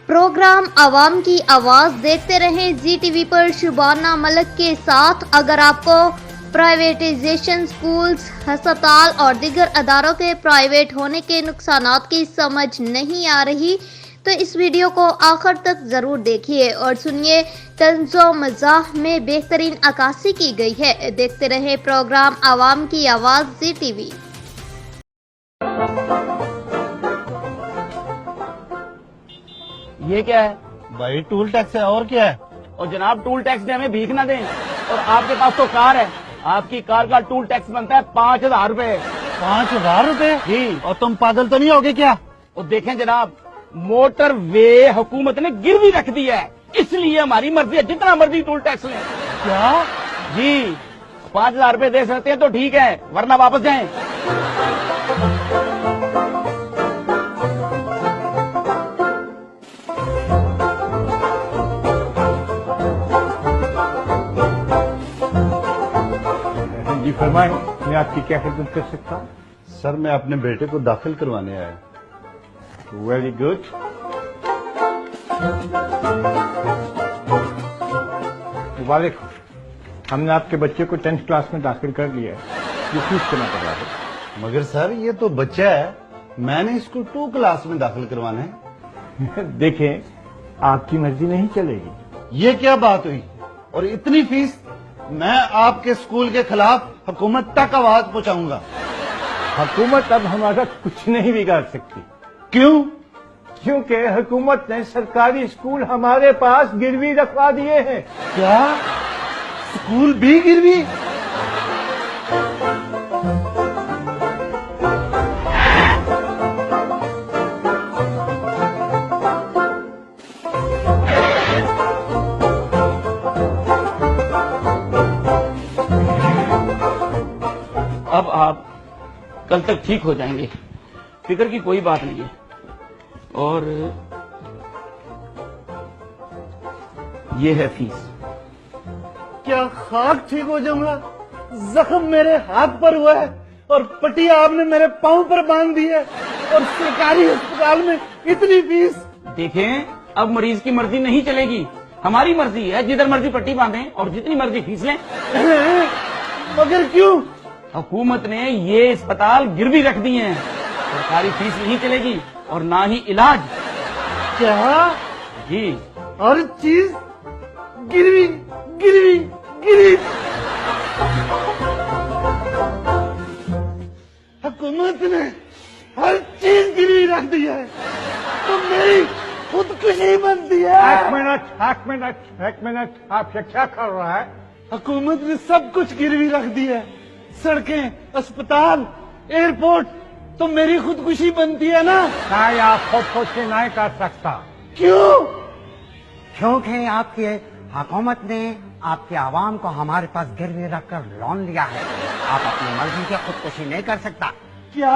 Programme आवाम की आवाज देखते रहें जी टीवी पर शुबाना मलिक के साथ। अगर आपको प्राइवेटाइजेशन, स्कूल्स, अस्पताल और दीगर अदारों के प्राइवेट होने के नुकसानात की समझ नहीं आ रही तो इस वीडियो को आखिर तक जरूर देखिए और सुनिए। तंज़ो मज़ाह में बेहतरीन अक्कासी की गई है। देखते रहें प्रोग्राम आवाम की आवाज जी टीवी। ये क्या है भाई? टूल टैक्स है और क्या है? और जनाब टूल टैक्स ने हमें भीख ना दें। और आपके पास तो कार है, आपकी कार का टूल टैक्स बनता है 5,000 रूपए। 5,000 रूपए? जी। और तुम पागल तो नहीं होगे क्या? और देखें जनाब, मोटर वे हुकूमत ने गिरवी रख दी है, इसलिए हमारी मर्जी है जितना मर्जी टूल टैक्स लें। क्या? जी, 5,000 रूपए दे सकते हैं तो ठीक है, वरना वापस जाएं। जी फरमाएं, मैं आपकी क्या खिदमत कर सकता हूँ? सर, मैं अपने बेटे को दाखिल करवाने आया। Very good. मुबारक, हमने आपके बच्चे को 10th क्लास में दाखिल कर लिया है। ये फीस जमा करवा दो। मगर सर, ये तो बच्चा है, मैंने इसको 2 क्लास में दाखिल करवाना है। देखें, आपकी मर्जी नहीं चलेगी। ये क्या बात हुई? और इतनी फीस? मैं आपके स्कूल के खिलाफ हुकूमत तक आवाज पहुंचाऊंगा। हुकूमत अब हमारा कुछ नहीं बिगाड़ सकती। क्यों? क्योंकि हुकूमत ने सरकारी स्कूल हमारे पास गिरवी रखवा दिए हैं। क्या? स्कूल भी गिरवी? अब आप कल तक ठीक हो जाएंगे, फिक्र की कोई बात नहीं है। और ये है फीस। क्या खाक ठीक हो जाऊंगा? जख्म मेरे हाथ पर हुआ है और पट्टियां आपने मेरे पांव पर बांध दी है, और सरकारी अस्पताल में इतनी फीस। देखें, अब मरीज की मर्जी नहीं चलेगी, हमारी मर्जी है। जिधर मर्जी पट्टी बांधें और जितनी मर्जी फीस लें। मगर क्यों? हुकूमत ने ये अस्पताल गिरवी रख दिए हैं, सरकारी फीस नहीं चलेगी और ना ही इलाज। क्या? जी। हर चीज गिरवी गिरवी गिरवी। हुकूमत ने हर चीज गिरवी रख दी है, तो मेरी खुदकुशी बनती है। एक मिनट, आप क्या कर रहा है? हुकूमत ने सब कुछ गिरवी रख दी है, सड़कें, अस्पताल, एयरपोर्ट, तो मेरी खुदकुशी बनती है ना। आप खुदकुशी नहीं कर सकता। क्यों? क्योंकि आपकी हुकूमत ने आपके आवाम को हमारे पास गिरवी रखकर लोन लिया है। आप अपनी मर्जी से खुदकुशी नहीं कर सकता। क्या?